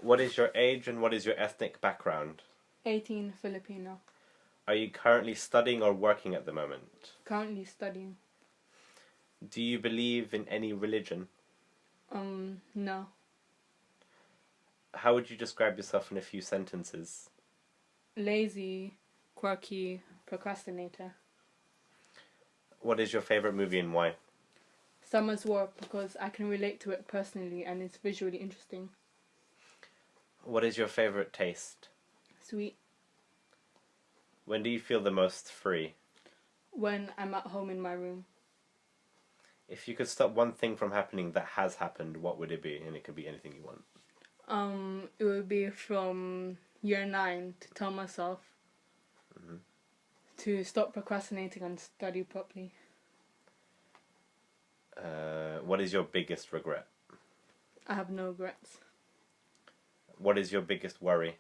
What is your age and what is your ethnic background? 18, Filipino. Are you currently studying or working at the moment? Currently studying. Do you believe in any religion? No. How would you describe yourself in a few sentences? Lazy, quirky, procrastinator. What is your favorite movie and why? Summer's War, because I can relate to it personally and it's visually interesting. What is your favorite taste? Sweet. When do you feel the most free? When I'm at home in my room. If you could stop one thing from happening that has happened, what would it be? And it could be anything you want. It would be from year 9 to tell myself to stop procrastinating and study properly. What is your biggest regret? I have no regrets. What is your biggest worry?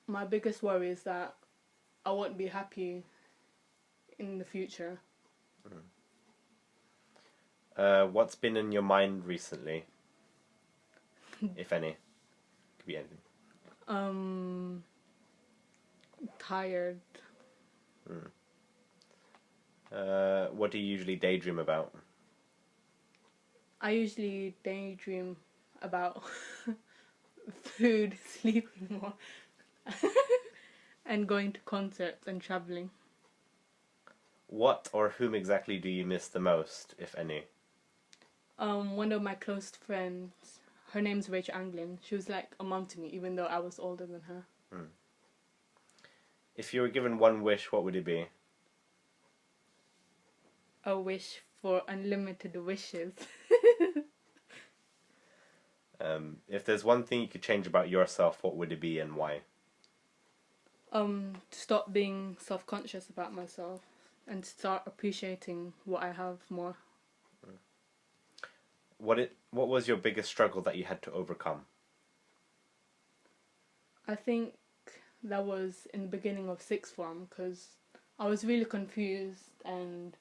My biggest worry is that I won't be happy in the future. What's been in your mind recently? If any. Could be anything. Tired. What do you usually daydream about? I usually daydream about food, sleeping more, and going to concerts and travelling. What or whom exactly do you miss the most, if any? One of my close friends, her name's Rachel Anglin. She was like a mum to me, even though I was older than her. If you were given one wish, what would it be? A wish for unlimited wishes. If there's one thing you could change about yourself, what would it be and why? To stop being self-conscious about myself and start appreciating what I have more. What was your biggest struggle that you had to overcome? I think that was in the beginning of sixth form because I was really confused and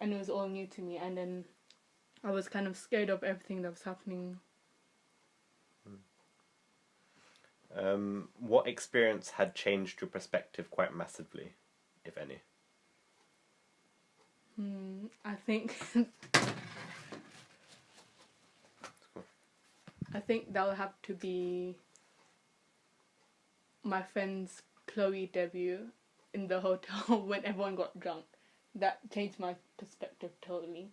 it was all new to me, and then I was kind of scared of everything that was happening. What experience had changed your perspective quite massively, if any? I think I think that would have to be my friend's Chloe debut in the hotel when everyone got drunk. That changed my perspective totally.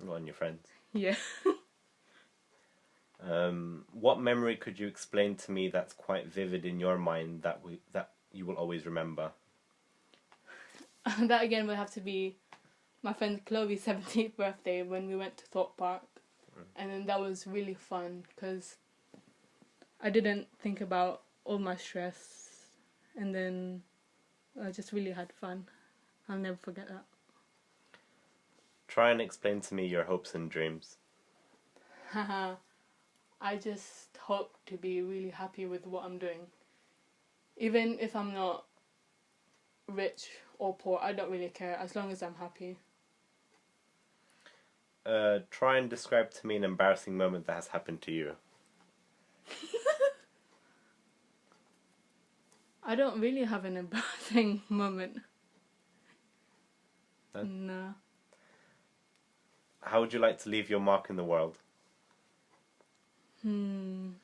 Well, and your friends. Yeah. What memory could you explain to me that's quite vivid in your mind that you will always remember? That again would have to be my friend Chloe's 17th birthday when we went to Thorpe Park. And then that was really fun because I didn't think about all my stress, and then I just really had fun. I'll never forget that. Try and explain to me your hopes and dreams. Haha. I just hope to be really happy with what I'm doing. Even if I'm not rich or poor, I don't really care as long as I'm happy. Try and describe to me an embarrassing moment that has happened to you. I don't really have an embarrassing moment. No? No. How would you like to leave your mark in the world? I'm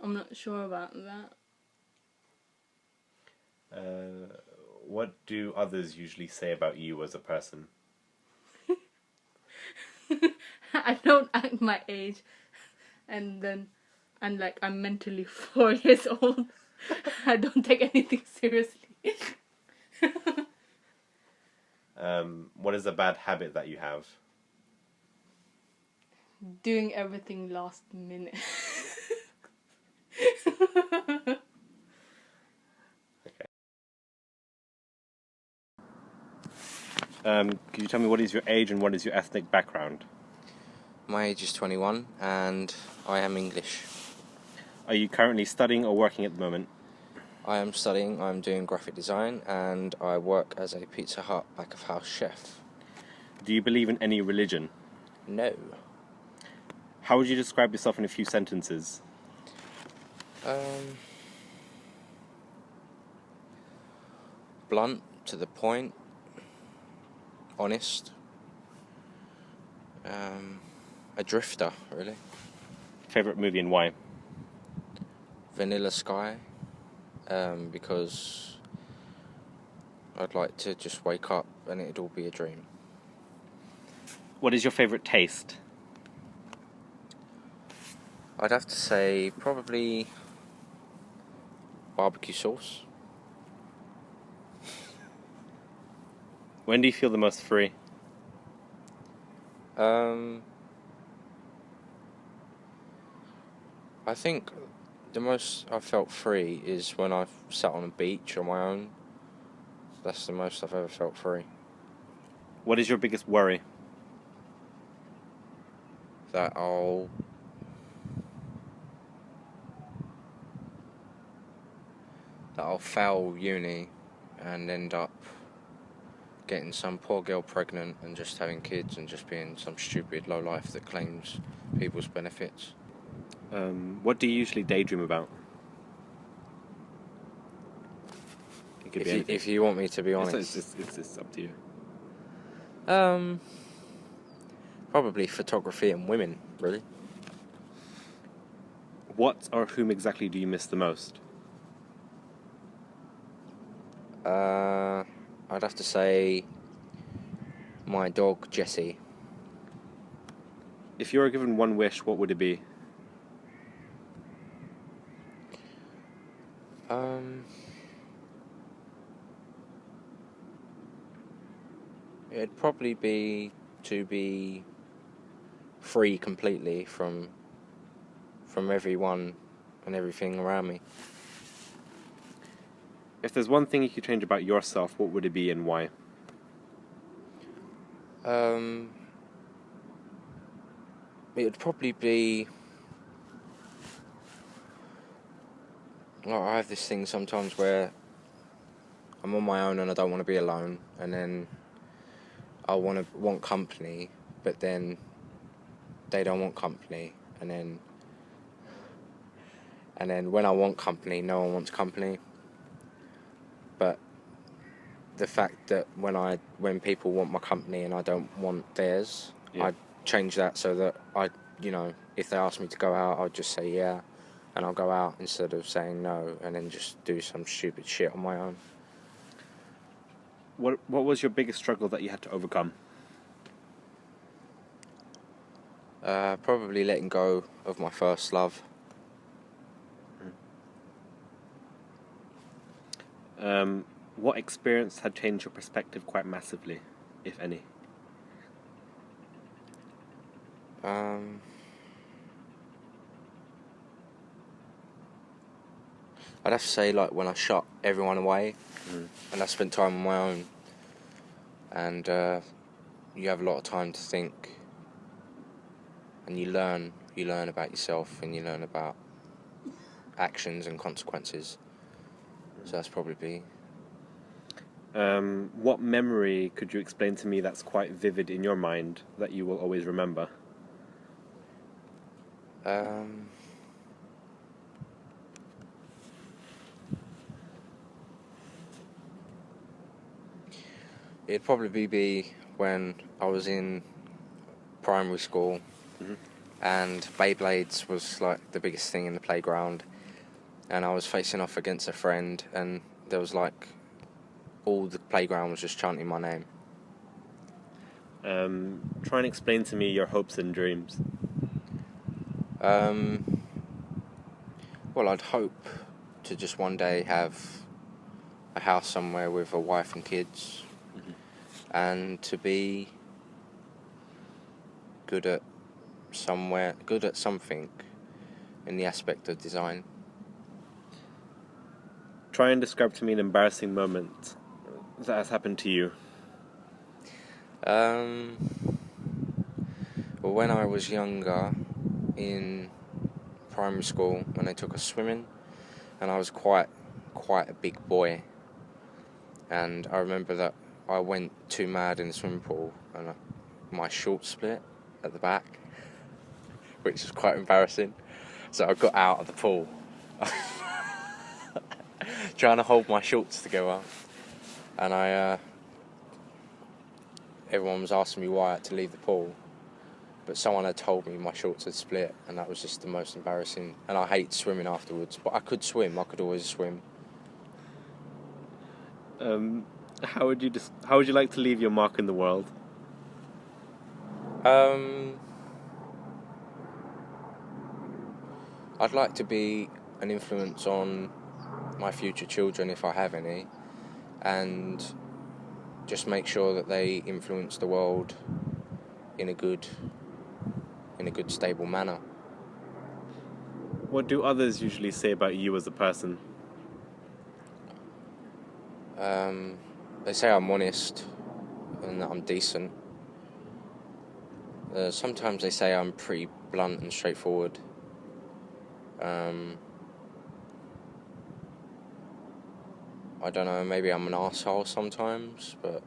not sure about that. What do others usually say about you as a person? I don't act my age, and then I'm mentally 4 years old. I don't take anything seriously. What is a bad habit that you have? Doing everything last minute. Okay. Could you tell me what is your age and what is your ethnic background? My age is 21 and I am English. Are you currently studying or working at the moment? I am studying, I'm doing graphic design and I work as a Pizza Hut back of house chef. Do you believe in any religion? No. How would you describe yourself in a few sentences? Blunt, to the point, honest, a drifter, really. Favorite movie and why? Vanilla Sky, because I'd like to just wake up and it'd all be a dream. What is your favorite taste? I'd have to say probably barbecue sauce. When do you feel the most free? I think the most I've felt free is when I've sat on a beach on my own. That's the most I've ever felt free. What is your biggest worry? That I'll fail uni and end up getting some poor girl pregnant and just having kids and just being some stupid lowlife that claims people's benefits. What do you usually daydream about? It could be anything. If you want me to be honest, It's up to you. probably photography and women, really. What or whom exactly do you miss the most? I'd have to say my dog Jessie. If you were given one wish, what would it be? It'd probably be to be free completely from everyone and everything around me. If there's one thing you could change about yourself, what would it be and why? It would probably be, I have this thing sometimes where I'm on my own and I don't want to be alone, and then I want company, but then they don't want company, and then when I want company, no one wants company. But the fact that when people want my company and I don't want theirs, Yeah. I change that so that if they ask me to go out, I'll just say yeah, and I'll go out instead of saying no, and then just do some stupid shit on my own. What was your biggest struggle that you had to overcome? Probably letting go of my first love. What experience had changed your perspective quite massively, if any? I'd have to say, like, when I shut everyone away and I spent time on my own, and you have a lot of time to think, and you learn about yourself, and you learn about actions and consequences. So that's probably. What memory could you explain to me that's quite vivid in your mind that you will always remember? It'd probably be when I was in primary school, and Beyblades was like the biggest thing in the playground, and I was facing off against a friend, and there was like all the playground was just chanting my name. Try and explain to me your hopes and dreams. Well, I'd hope to just one day have a house somewhere with a wife and kids, and to be good at something in the aspect of design. Try and describe to me an embarrassing moment that has happened to you. Well, when I was younger, in primary school, when they took us swimming, and I was quite a big boy, and I remember that I went too mad in the swimming pool, and my shorts split at the back, which was quite embarrassing. So I got out of the pool, trying to hold my shorts together, and everyone was asking me why I had to leave the pool, but someone had told me my shorts had split, and that was just the most embarrassing. And I hate swimming afterwards, but I could swim. I could always swim. How would you like to leave your mark in the world? I'd like to be an influence on my future children, if I have any, and just make sure that they influence the world in a good, stable manner. What do others usually say about you as a person? They say I'm honest and that I'm decent. Sometimes they say I'm pretty blunt and straightforward. I don't know, maybe I'm an arsehole sometimes, but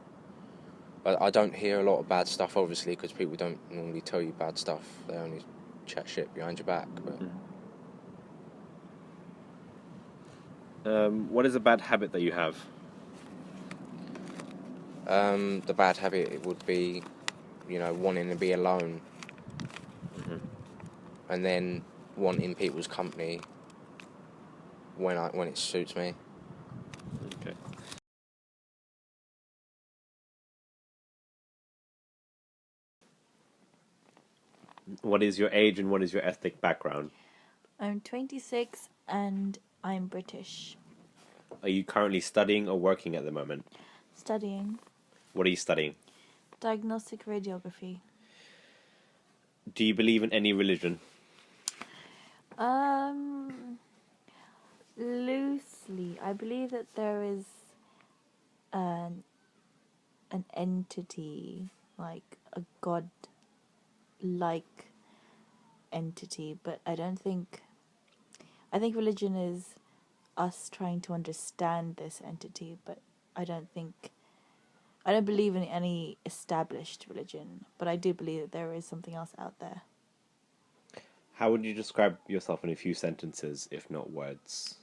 I don't hear a lot of bad stuff, obviously, because people don't normally tell you bad stuff. They only chat shit behind your back. But What is a bad habit that you have? the bad habit it would be, wanting to be alone, and then wanting people's company when it suits me. Okay. What is your age and what is your ethnic background? I'm 26 and I'm British. Are you currently studying or working at the moment? Studying What are you studying? diagnostic radiography. Do you believe in any religion? Loosely, I believe that there is an entity, like a god-like entity, but I think religion is us trying to understand this entity, but I don't believe in any established religion, but I do believe that there is something else out there. How would you describe yourself in a few sentences, if not words?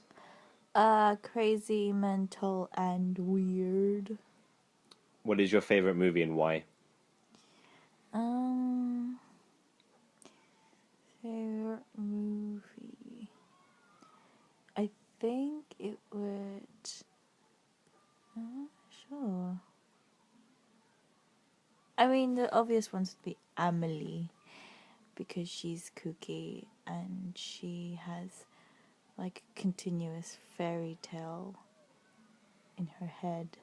Crazy, mental, and weird. What is your favorite movie and why? Favorite movie. I think it would. I'm not sure. I mean, the obvious ones would be Amelie, because she's kooky and she has like a continuous fairy tale in her head,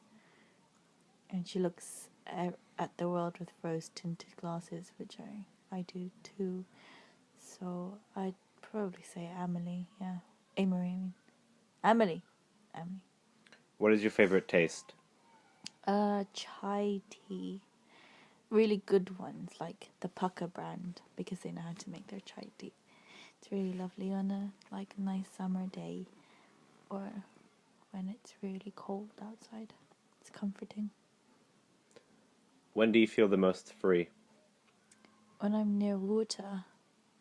and she looks at the world with rose tinted glasses, which I do too. So I'd probably say Amelie. Yeah, Amory. I mean, Amelie. What is your favorite taste? Chai tea. Really good ones, like the Pucker brand, because they know how to make their chai tea. It's really lovely on a nice summer day, or when it's really cold outside. It's comforting. When do you feel the most free? When I'm near water,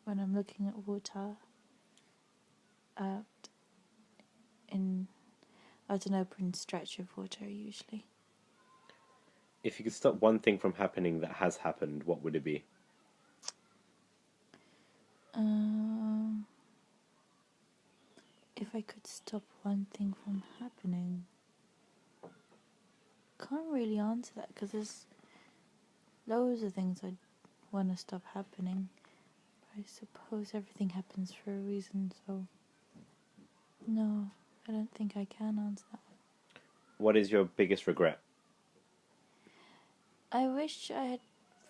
when I'm looking at water out an open stretch of water, usually. If you could stop one thing from happening that has happened, what would it be? If I could stop one thing from happening, can't really answer that because there's loads of things I'd want to stop happening. I suppose everything happens for a reason, so no, I don't think I can answer that one. What is your biggest regret? I wish I had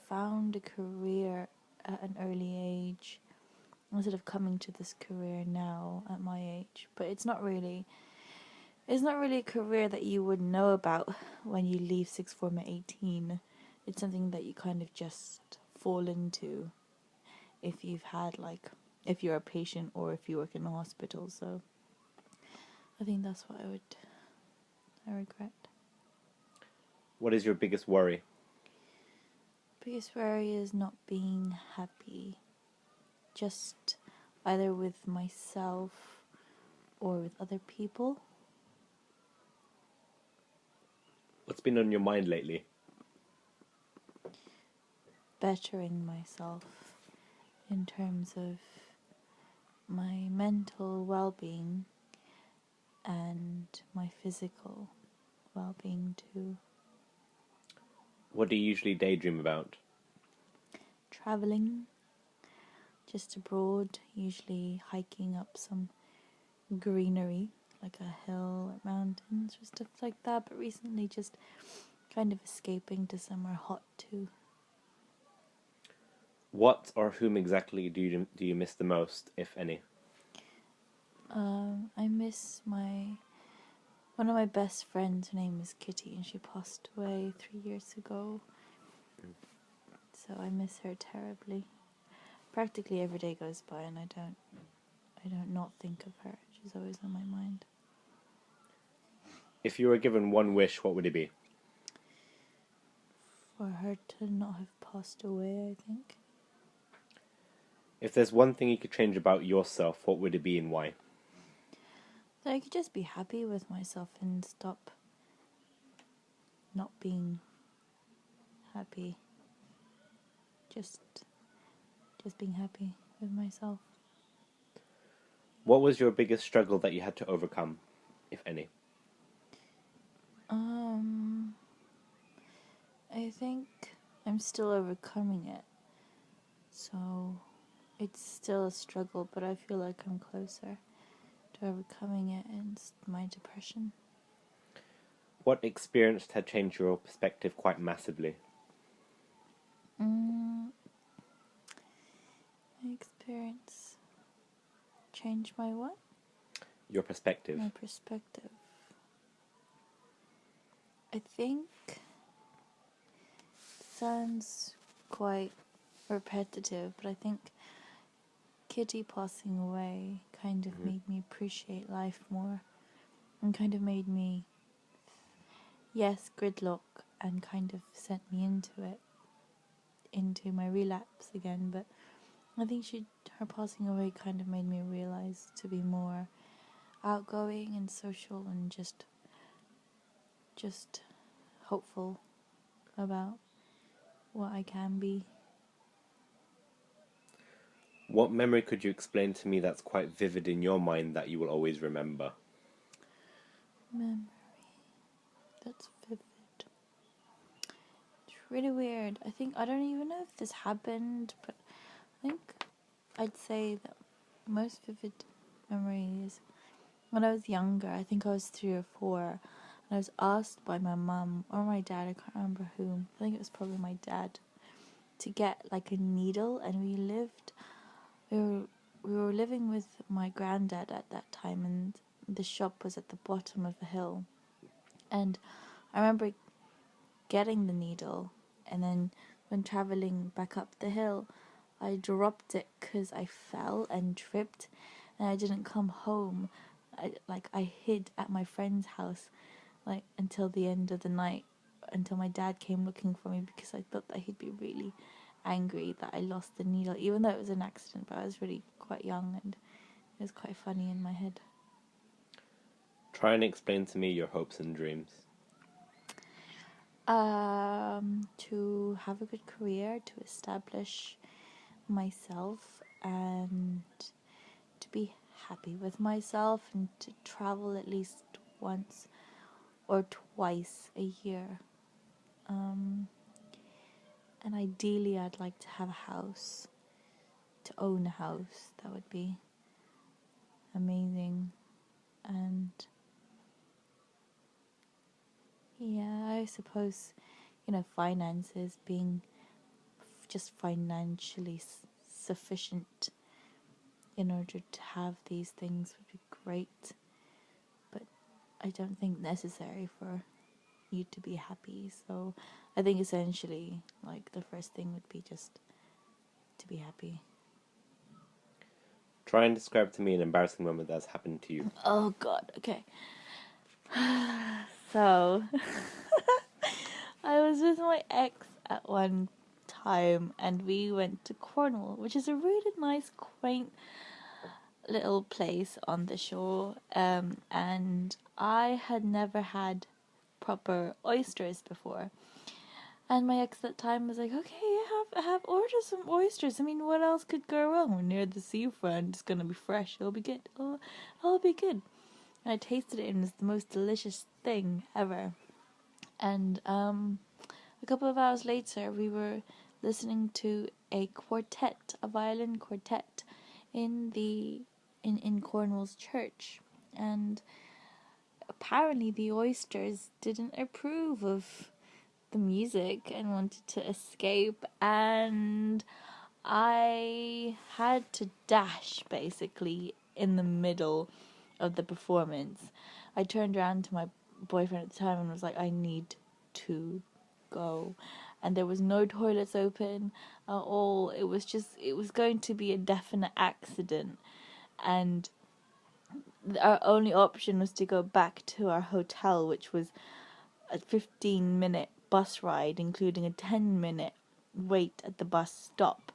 found a career at an early age instead of coming to this career now at my age. But it's not really a career that you would know about when you leave sixth form at 18. It's something that you kind of just fall into if you're a patient or if you work in a hospital. So I think that's what I regret. What is your biggest worry? Biggest worry is not being happy. just either with myself or with other people. What's been on your mind lately? Bettering myself in terms of my mental well-being and my physical well-being too. What do you usually daydream about? Traveling, just abroad, usually hiking up some greenery, like a hill or mountains or stuff like that, but recently just kind of escaping to somewhere hot too. What or whom exactly do you miss the most, if any? I miss one of my best friends. Her name is Kitty, and she passed away 3 years ago. So I miss her terribly. Practically every day goes by, and I don't not think of her. She's always on my mind. If you were given one wish, what would it be? For her to not have passed away, I think. If there's one thing you could change about yourself, what would it be and why? That I could just be happy with myself and stop not being happy. Just being happy with myself. What was your biggest struggle that you had to overcome, if any? I think I'm still overcoming it. So it's still a struggle, but I feel like I'm closer to overcoming it and my depression. What experience had changed your perspective quite massively? My experience changed my what? Your perspective. My perspective. I think sounds quite repetitive, but I think Kitty passing away kind of made me appreciate life more and kind of made me, yes, gridlock, and kind of sent me into my relapse again, but I think her passing away kind of made me realize to be more outgoing and social and just hopeful about what I can be. What memory could you explain to me that's quite vivid in your mind that you will always remember? Memory that's vivid. It's really weird. I don't even know if this happened, but I think I'd say that most vivid memory is when I was younger. I think I was 3 or 4, and I was asked by my mum or my dad, I can't remember whom, I think it was probably my dad, to get like a needle, and we were living with my granddad at that time, and the shop was at the bottom of a hill. And I remember getting the needle, and then when traveling back up the hill, I dropped it because I fell and tripped, and I didn't come home. I hid at my friend's house, like until the end of the night, until my dad came looking for me, because I thought that he'd be really angry that I lost the needle, even though it was an accident. But I was really quite young, and it was quite funny in my head. Try and explain to me your hopes and dreams. To have a good career, to establish myself, and to be happy with myself, and to travel at least once or twice a year. And ideally I'd like to have a house, to own a house. That would be amazing. And yeah, I suppose, finances, being just financially sufficient in order to have these things would be great, but I don't think necessary for you to be happy. So I think essentially, like, the first thing would be just to be happy. Try and describe to me an embarrassing moment that's happened to you. Oh god, okay. So I was with my ex at one time, and we went to Cornwall, which is a really nice, quaint little place on the shore. And I had never had proper oysters before. And my ex at the time was like, okay, have ordered some oysters. I mean, what else could go wrong? We're near the seafront. It's going to be fresh. It'll be good. It'll be good. And I tasted it, and it was the most delicious thing ever. And a couple of hours later, we were listening to a violin quartet, in Cornwall's church. And apparently the oysters didn't approve of the music and wanted to escape, and I had to dash basically in the middle of the performance. I turned around to my boyfriend at the time and was like, I need to go. And there was no toilets open at all. It was going to be a definite accident, and our only option was to go back to our hotel, which was a 15-minute bus ride, including a 10-minute wait at the bus stop.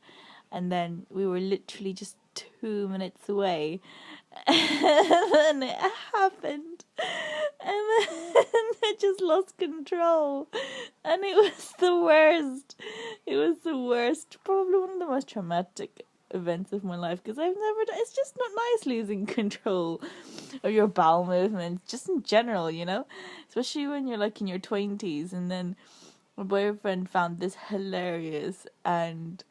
And then we were literally just 2 minutes away, and it happened, and then I just lost control, and it was the worst. It was the worst, probably one of the most traumatic events of my life, because it's just not nice losing control of your bowel movements, just in general, especially when you're like in your 20s. And then my boyfriend found this hilarious, and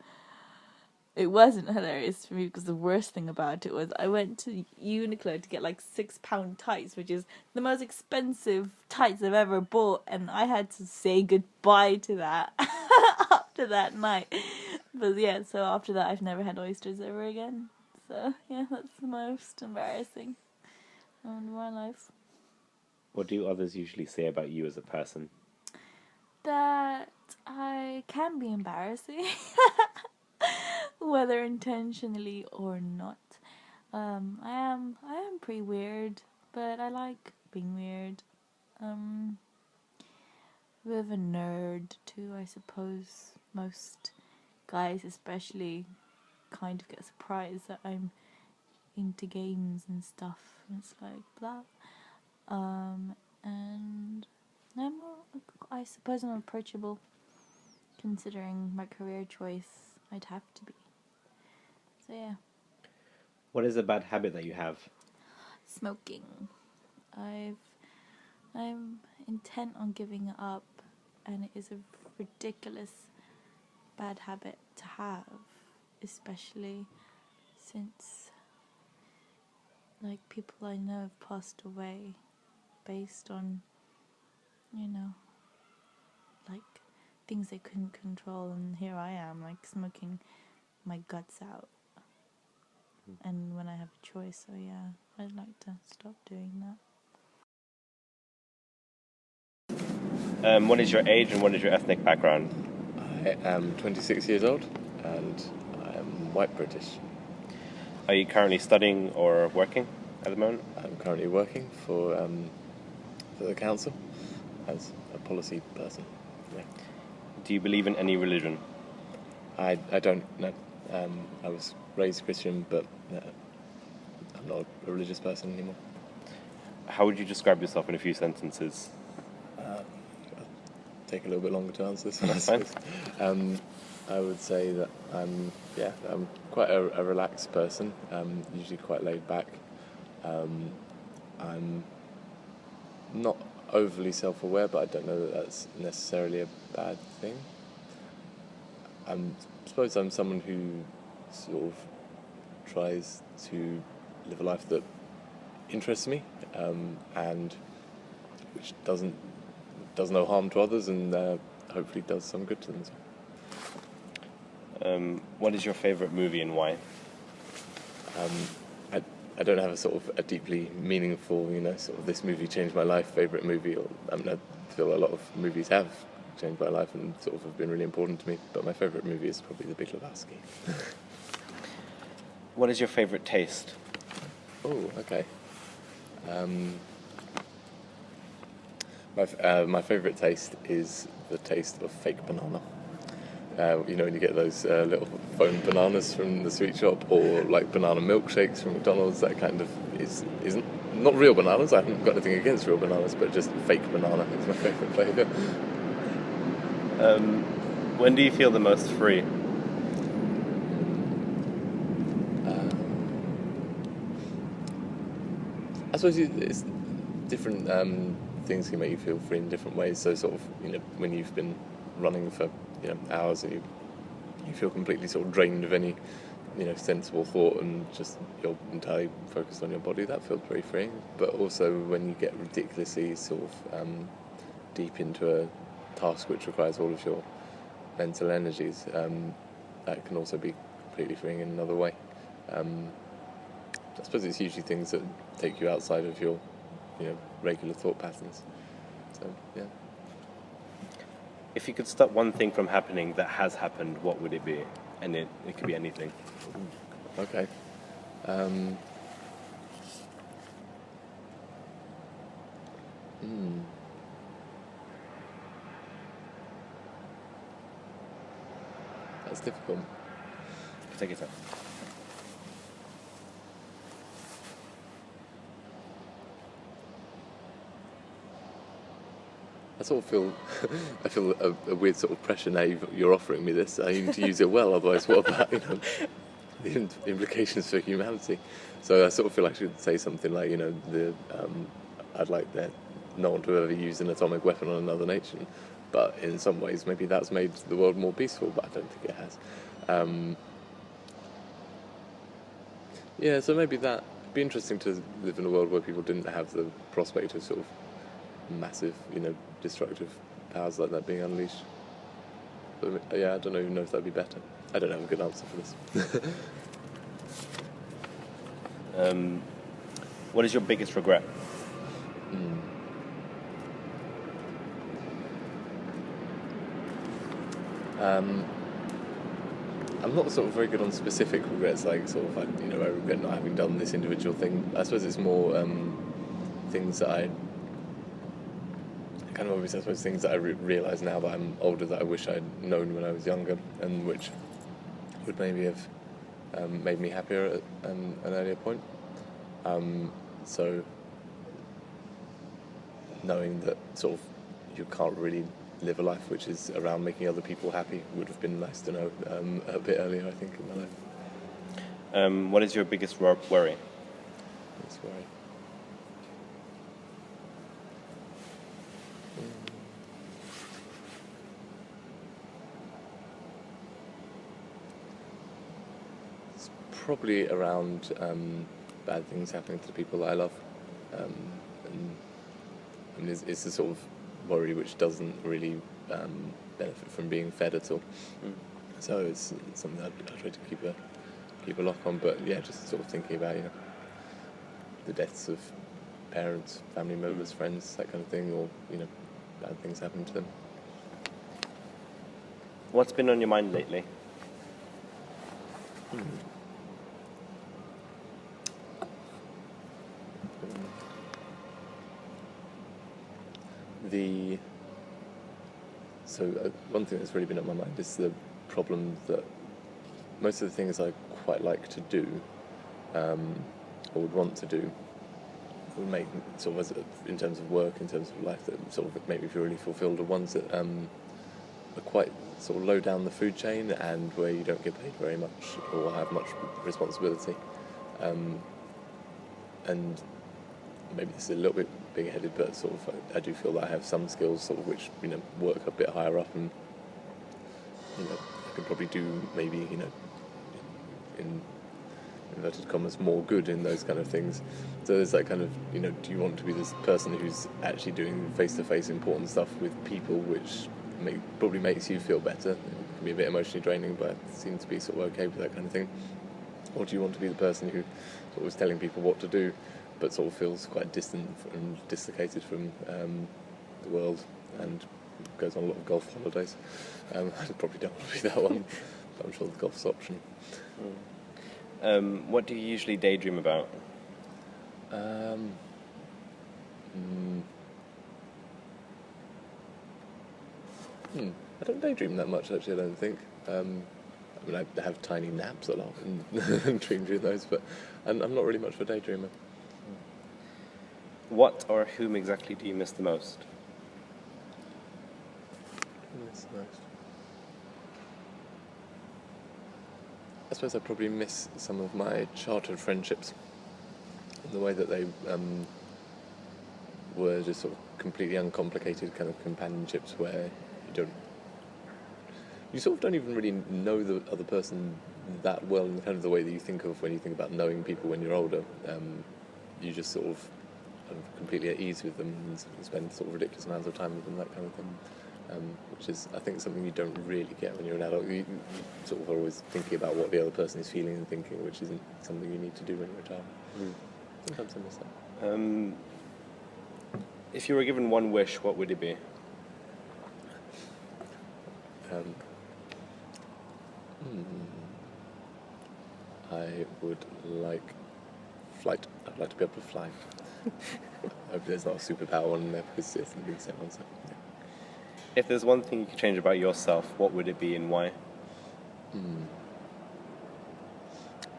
it wasn't hilarious for me, because the worst thing about it was I went to Uniqlo to get like £6 tights, which is the most expensive tights I've ever bought, and I had to say goodbye to that after that night. But yeah, so after that I've never had oysters ever again. So yeah, that's the most embarrassing moment of my life. What do others usually say about you as a person? That I can be embarrassing, whether intentionally or not. I am pretty weird, but I like being weird. A bit of a nerd too, I suppose. Most guys especially kind of get surprised that I'm into games and stuff, and it's like blah. And I suppose I'm approachable, considering my career choice. I'd have to be. So yeah. What is a bad habit that you have? Smoking. I'm intent on giving it up, and it is a ridiculous bad habit to have, especially since like people I know have passed away based on, like things they couldn't control, and here I am like smoking my guts out. And when I have a choice, so yeah, I'd like to stop doing that. What is your age and what is your ethnic background? I am 26 years old and I am white British. Are you currently studying or working at the moment? I'm currently working for the council as a policy person. Yeah. Do you believe in any religion? I don't know. I was raised Christian, but I'm not a religious person anymore. How would you describe yourself in a few sentences? I'll take a little bit longer to answer this one. That's fine. I would say that I'm quite a relaxed person. Usually quite laid back. I'm not overly self-aware, but I don't know that that's necessarily a bad thing. I suppose I'm someone who sort of tries to live a life that interests me, and which does no harm to others, and hopefully does some good to them as well. What is your favourite movie and why? I don't have a sort of a deeply meaningful, sort of this movie changed my life favourite movie. I feel a lot of movies have changed my life and sort of have been really important to me, but my favourite movie is probably The Big Lebowski. What is your favourite taste? Oh, okay. My favourite taste is the taste of fake banana. You know, when you get those little foam bananas from the sweet shop, or like banana milkshakes from McDonald's. That kind of isn't not real bananas. I haven't got anything against real bananas, but just fake banana is my favourite flavour. When do you feel the most free? I suppose it's different things can make you feel free in different ways. So sort of, you know, when you've been running for, you know, hours and you feel completely sort of drained of any, you know, sensible thought and just you're entirely focused on your body, that feels very freeing. But also when you get ridiculously sort of deep into a task which requires all of your mental energies, that can also be completely freeing in another way. I suppose it's usually things that take you outside of your, you know, regular thought patterns. So, yeah. If you could stop one thing from happening that has happened, what would it be? And it could be anything. Okay. That's difficult. Take your time. I sort of feel, I feel a weird sort of pressure now you're offering me this. I need to use it well, otherwise what about, you know, the implications for humanity? So I sort of feel I should say something like, you know, I'd like no one to ever use an atomic weapon on another nation, but in some ways maybe that's made the world more peaceful, but I don't think it has. Yeah, so maybe that'd be interesting to live in a world where people didn't have the prospect of sort of massive, you know, destructive powers like that being unleashed. But, yeah, I don't even know if that'd be better. I don't have a good answer for this. What is your biggest regret? I'm not sort of very good on specific regrets, like sort of, you know, I regret not having done this individual thing. I suppose it's more things that I kind of obviously, I suppose things that I realise now that I'm older that I wish I'd known when I was younger, and which would maybe have made me happier at an earlier point. So knowing that sort of you can't really live a life which is around making other people happy would have been nice to know a bit earlier, I think, in my life. What is your biggest worry? That's worry. It's probably around bad things happening to the people that I love. And it's a sort of worry which doesn't really benefit from being fed at all. So it's something I try to keep a lock on. But yeah, just sort of thinking about, you know, the deaths of parents, family members, friends, that kind of thing, or, you know, bad things happen to them. What's been on your mind lately? One thing that's really been on my mind is the problem that most of the things I quite like to do, or would want to do, would make sort of, in terms of work, in terms of life, that sort of make me feel really fulfilled, are ones that are quite sort of low down the food chain and where you don't get paid very much or have much responsibility. And maybe this is a little bit big-headed, but sort of I do feel that I have some skills sort of which, you know, work a bit higher up, and, you know, I could probably do maybe, you know, in inverted commas, more good in those kind of things. So there's that kind of, you know, do you want to be this person who's actually doing face-to-face important stuff with people, which probably makes you feel better? It can be a bit emotionally draining, but I seem to be sort of okay with that kind of thing. Or do you want to be the person who sort of is telling people what to do, but sort of feels quite distant and dislocated from the world and goes on a lot of golf holidays? I probably don't want to be that one, but I'm sure the golf's an option. What do you usually daydream about? I don't daydream that much, actually, I don't think. I mean, I have tiny naps a lot and dream during those, but I'm not really much of a daydreamer. What or whom exactly do you miss the most? Miss most. I suppose I probably miss some of my childhood friendships, in the way that they were just sort of completely uncomplicated kind of companionships where you sort of don't even really know the other person that well in kind of the way that you think of when you think about knowing people when you're older. You just sort of completely at ease with them and spend sort of ridiculous amounts of time with them, that kind of thing. Which is, I think, something you don't really get when you're an adult. You sort of are always thinking about what the other person is feeling and thinking, which isn't something you need to do when you're a child. Sometimes I miss that. If you were given one wish, what would it be? I would like flight. I'd like to be able to fly. I hope there's not a superpower one in there because it's the big set one. So, yeah. If there's one thing you could change about yourself, what would it be and why?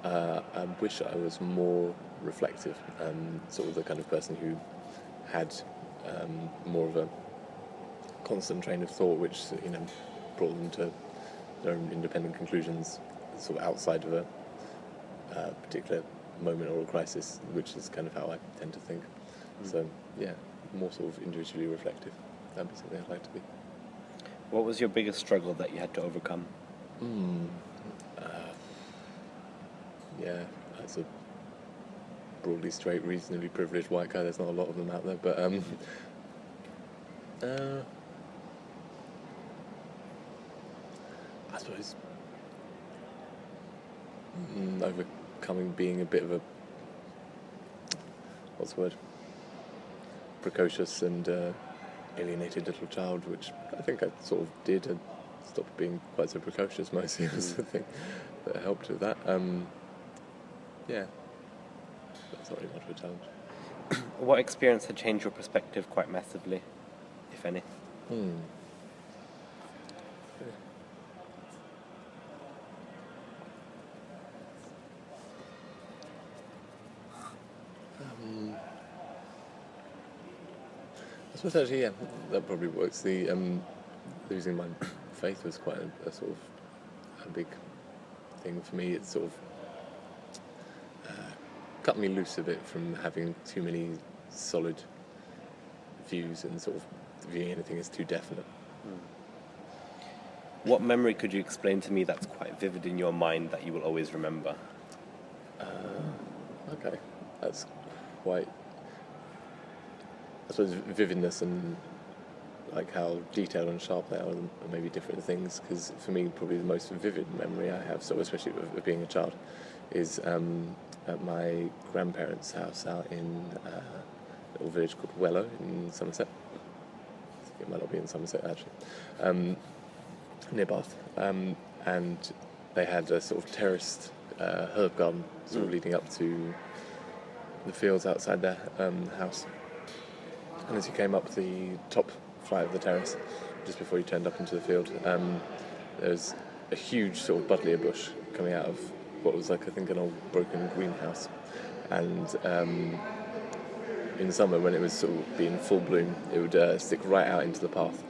I wish I was more reflective, sort of the kind of person who had more of a constant train of thought, which brought them to their own independent conclusions, sort of outside of a particular moment or a crisis, which is kind of how I tend to think. So yeah, more sort of individually reflective. That'd be something I'd like to be. What was your biggest struggle that you had to overcome? Yeah, as a broadly straight, reasonably privileged white guy, there's not a lot of them out there, but I suppose overcoming being a bit of a, what's the word, precocious and alienated little child, which I think I sort of did, and stopped being quite so precocious mostly was the thing that helped with that. Yeah, that's not really much of a challenge. What experience had changed your perspective quite massively, if any? I suppose actually, yeah, that probably works. The losing my faith was quite a sort of a big thing for me. It sort of cut me loose a bit from having too many solid views and sort of viewing anything as too definite. What memory could you explain to me that's quite vivid in your mind that you will always remember? Okay, that's quite, I suppose, vividness and like how detailed and sharp they are maybe different things, because for me probably the most vivid memory I have, so especially of being a child, is at my grandparents' house out in a little village called Wellow in Somerset. I think it might not be in Somerset actually, near Bath, and they had a sort of terraced herb garden sort of leading up to the fields outside their house. And as you came up the top flight of the terrace, just before you turned up into the field, there was a huge sort of buddleia bush coming out of what was like, I think, an old broken greenhouse. And in summer, when it was sort of being full bloom, it would stick right out into the path.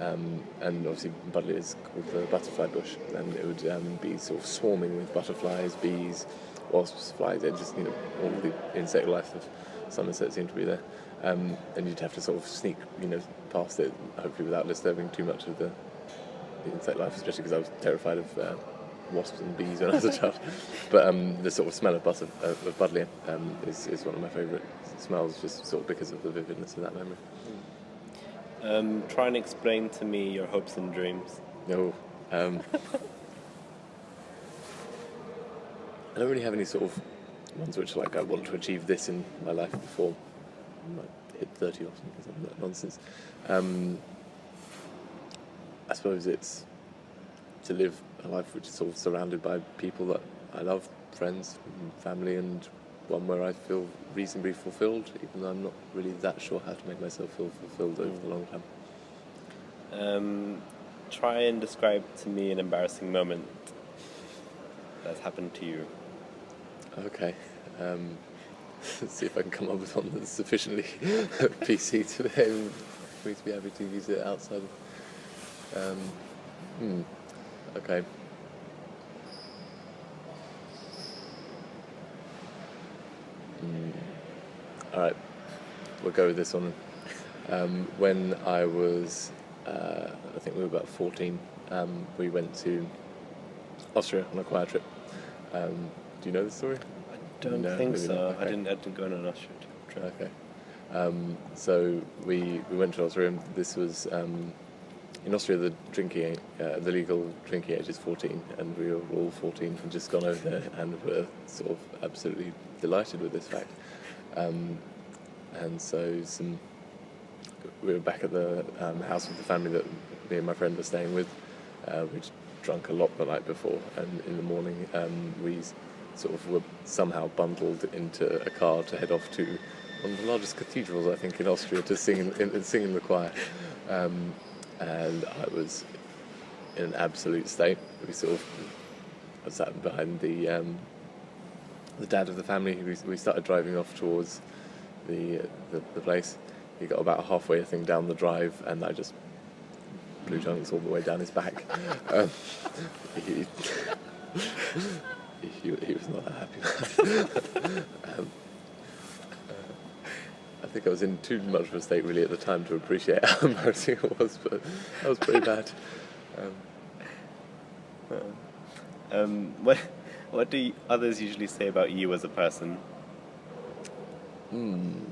And obviously buddleia is called the butterfly bush, and it would be sort of swarming with butterflies, bees, wasps, flies. It just, all the insect life of Somerset seemed to be there. And you'd have to sort of sneak, past it, hopefully without disturbing too much of the insect life, especially because I was terrified of wasps and bees when I was a child. But the sort of smell of buddleia is one of my favourite smells, just sort of because of the vividness of that memory. Try and explain to me your hopes and dreams. No. I don't really have any sort of ones which are like, I want to achieve this in my life before I hit 30 or something like that nonsense. I suppose it's to live a life which is sort of surrounded by people that I love, friends, family, and one where I feel reasonably fulfilled, even though I'm not really that sure how to make myself feel fulfilled over the long term. try and describe to me an embarrassing moment that's happened to you. Okay. Let's see if I can come up with one that's sufficiently PC for me to be happy to use it outside of... Okay. Alright, we'll go with this one. When I was, I think we were about 14, we went to Austria on a choir trip. Do you know the story? I don't think maybe so. not. Okay. I didn't go on an Austria trip. Okay. So we went to Austria, and this was in Austria. The legal drinking age is 14, and we were all 14 and just gone over there, and were sort of absolutely delighted with this fact. And so we were back at the house of the family that me and my friend were staying with. We'd drunk a lot the night before, and in the morning we sort of were somehow bundled into a car to head off to one of the largest cathedrals, I think, in Austria to sing in the choir. And I was in an absolute state. I sat behind the dad of the family. We started driving off towards the place. He got about halfway, I think, down the drive, and I just blew chunks all the way down his back. He was not that happy. I think I was in too much of a state really at the time to appreciate how embarrassing it was, but that was pretty bad. What do others usually say about you as a person? I'm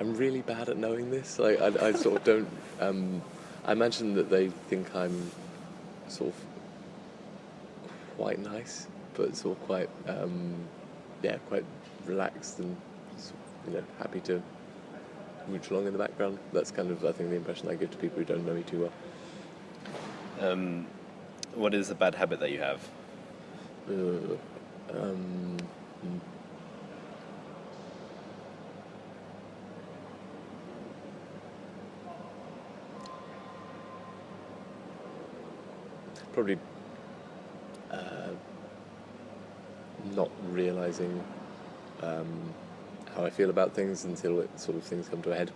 really bad at knowing this. Like I sort of don't. I imagine that they think I'm sort of quite nice, but sort of quite quite relaxed and happy to mooch along in the background. That's kind of, I think, the impression I give to people who don't know me too well. What is a bad habit that you have? Probably not realising how I feel about things until things come to a head.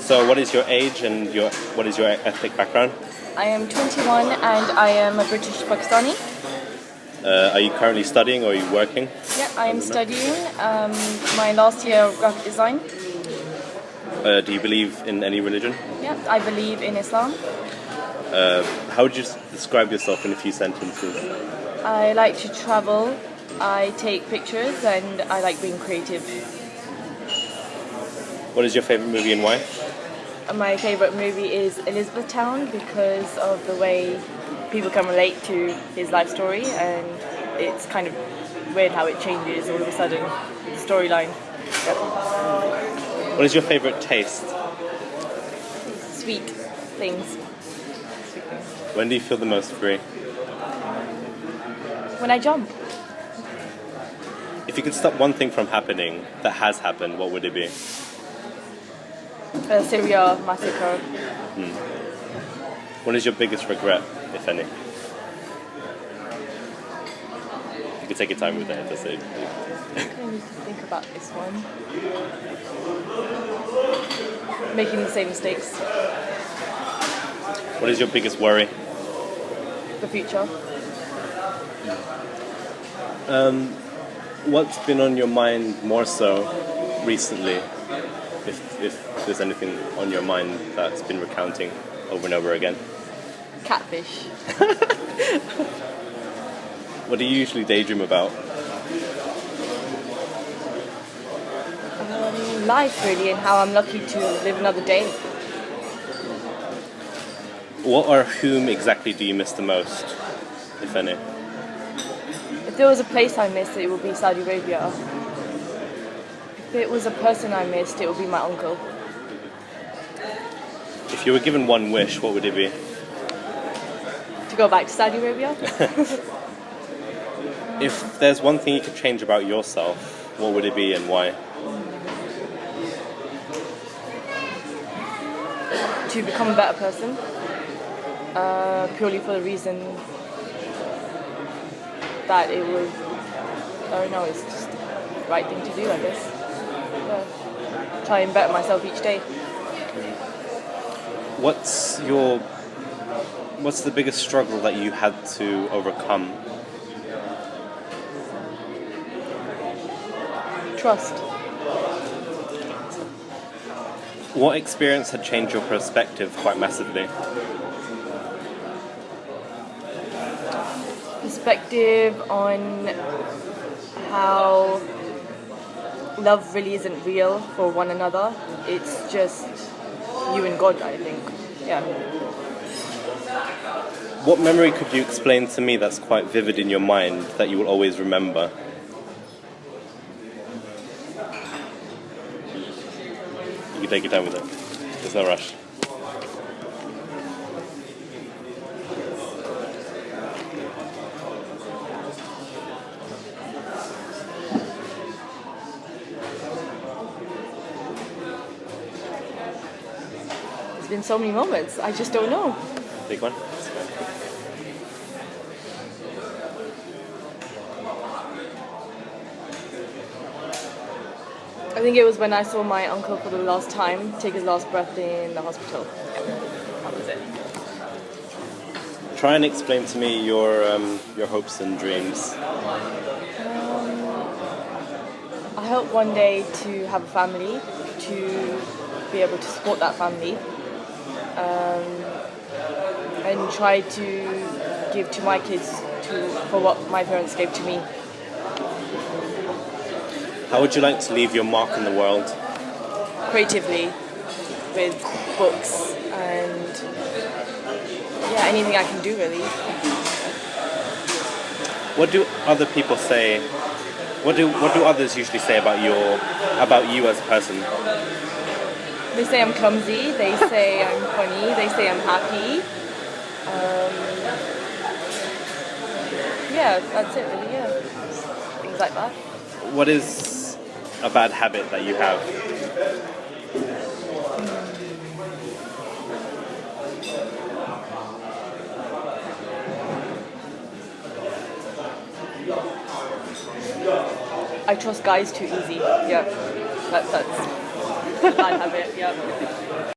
So what is your age and what is your ethnic background? I am 21 and I am a British Pakistani. Are you currently studying or are you working? Yeah, I am studying my last year of graphic design. Do you believe in any religion? Yeah, I believe in Islam. How would you describe yourself in a few sentences? I like to travel, I take pictures, and I like being creative. What is your favourite movie and why? My favourite movie is Elizabethtown because of the way people can relate to his life story, and it's kind of weird how it changes all of a sudden, the storyline. Yep. What is your favourite taste? Sweet things. When do you feel the most free? When I jump. If you could stop one thing from happening that has happened, what would it be? Syria massacre. What is your biggest regret, if any? You could take your time with that episode. I think I need to think about this one. Making the same mistakes. What is your biggest worry? The future. What's been on your mind more so recently? If there's anything on your mind that's been recounting over and over again. Catfish. What do you usually daydream about? Life, really, and how I'm lucky to live another day. What or whom exactly do you miss the most, if any? If there was a place I missed, it would be Saudi Arabia. If it was a person I missed, it would be my uncle. If you were given one wish, what would it be? To go back to Saudi Arabia? If there's one thing you could change about yourself, what would it be and why? To become a better person, purely for the reason that it would, I don't know, it's just the right thing to do, I guess. Yeah. Try and better myself each day. What's the biggest struggle that you had to overcome? Trust. What experience had changed your perspective quite massively? Perspective on how love really isn't real for one another. It's just you and God, I think. Yeah. What memory could you explain to me that's quite vivid in your mind that you will always remember? You can take your time with it. There's no rush. There's been so many moments, I just don't know. Big one. I think it was when I saw my uncle for the last time take his last breath in the hospital. That was it. Try and explain to me your hopes and dreams. I hope one day to have a family, to be able to support that family, and try to give to my kids for what my parents gave to me. How would you like to leave your mark in the world? Creatively, with books and anything I can do really. What do other people say? What do others usually say about you as a person? They say I'm clumsy, they say I'm funny, they say I'm happy. That's it really, things like that. What is a bad habit that you have? I trust guys too easy. Yeah, that's a bad habit. Yeah.